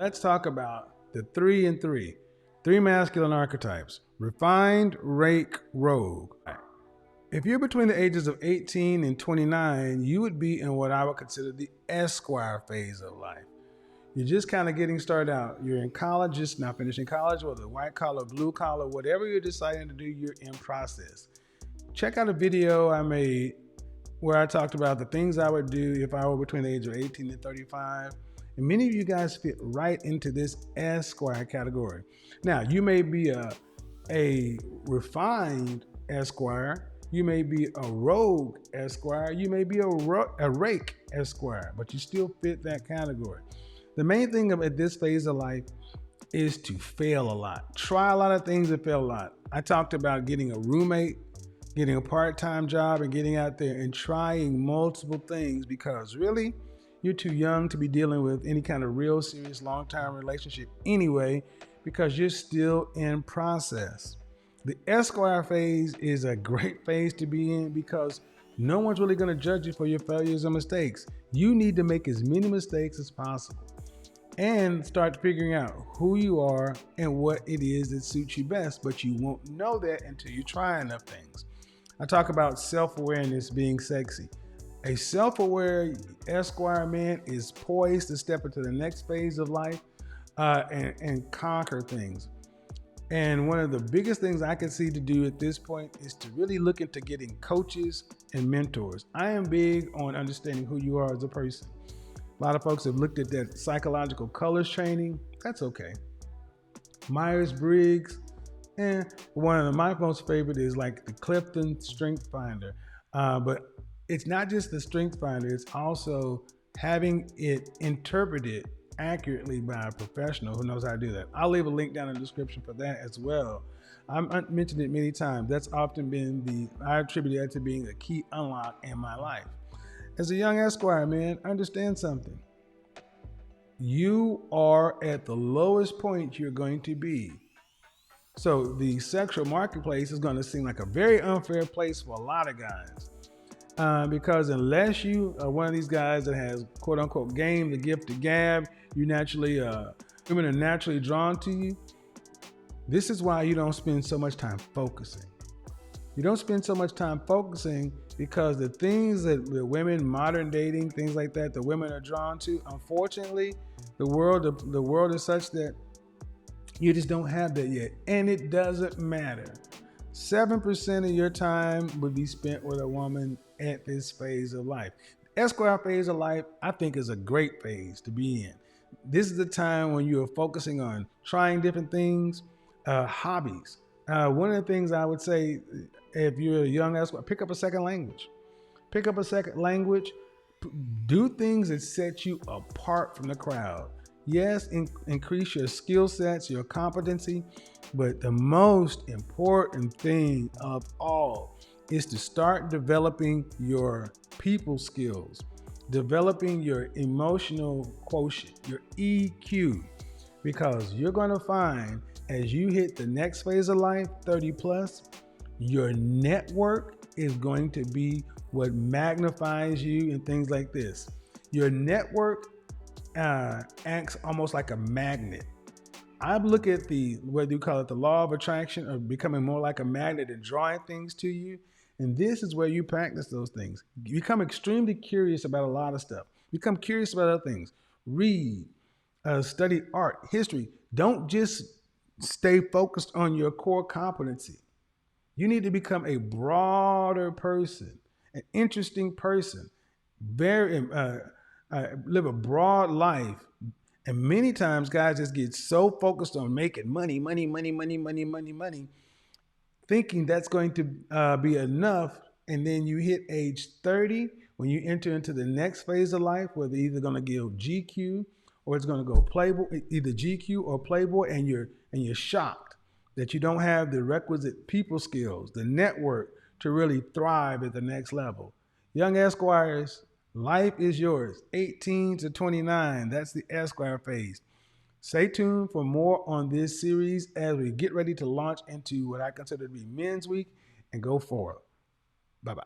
Let's talk about the 3 and 3. Three masculine archetypes: refined, rake, rogue. If you're between the ages of 18 and 29, you would be in what I would consider the Esquire phase of life. You're just kind of getting started out. You're in college, just not finishing college, whether white collar, blue collar, whatever you're deciding to do, you're in process. Check out a video I made where I talked about the things I would do if I were between the age of 18 and 35. And many of you guys fit right into this Esquire category. Now, you may be a refined Esquire, you may be a rogue Esquire, you may be a rake Esquire, but you still fit that category. The main thing at this phase of life is to fail a lot. Try a lot of things and fail a lot. I talked about getting a roommate, getting a part-time job, and getting out there and trying multiple things, because really, you're too young to be dealing with any kind of real serious long-term relationship anyway, because you're still in process. The Esquire phase is a great phase to be in because no one's really going to judge you for your failures or mistakes. You need to make as many mistakes as possible and start figuring out who you are and what it is that suits you best, but you won't know that until you try enough things. I talk about self-awareness being sexy. A self-aware Esquire man is poised to step into the next phase of life and conquer things. And one of the biggest things I can see to do at this point is to really look into getting coaches and mentors. I am big on understanding who you are as a person. A lot of folks have looked at that psychological colors training. That's okay. Myers-Briggs, and one of my most favorite is like the Clifton Strength Finder. But it's not just the Strength Finder, it's also having it interpreted accurately by a professional who knows how to do that. I'll leave a link down in the description for that as well. I mentioned it many times. That's often been I attribute that to being a key unlock in my life. As a young Esquire, man, understand something. You are at the lowest point you're going to be. So the sexual marketplace is going to seem like a very unfair place for a lot of guys. Because unless you are one of these guys that has quote unquote game, the gift to gab, women are naturally drawn to you. This is why you don't spend so much time focusing. You don't spend so much time focusing because the things that the women, modern dating, things like that, the women are drawn to, unfortunately, the world is such that you just don't have that yet. And it doesn't matter. 7% of your time would be spent with a woman at this phase of life. The Esquire phase of life, I think, is a great phase to be in. This is the time when you are focusing on trying different things, hobbies. One of the things I would say, if you're a young Esquire, pick up a second language. Pick up a second language. Do things that set you apart from the crowd. Yes, increase your skill sets, your competency, but the most important thing of all is to start developing your people skills, developing your emotional quotient, your EQ, because you're going to find as you hit the next phase of life, 30 plus, your network is going to be what magnifies you and things like this. Your network acts almost like a magnet. I look at whether you call it the law of attraction or becoming more like a magnet and drawing things to you. And this is where you practice those things. You become extremely curious about a lot of stuff. Become curious about other things. Read, study art, history. Don't just stay focused on your core competency. You need to become a broader person, an interesting person, live a broad life. And many times guys just get so focused on making money, thinking that's going to be enough. And then you hit age 30, when you enter into the next phase of life, where they're either going to give GQ or it's going to go Playboy, either GQ or Playboy, and you're shocked that you don't have the requisite people skills, the network to really thrive at the next level. Young Esquires, life is yours. 18 to 29, that's the Esquire phase. Stay tuned for more on this series as we get ready to launch into what I consider to be Men's Week and go forward. Bye-bye.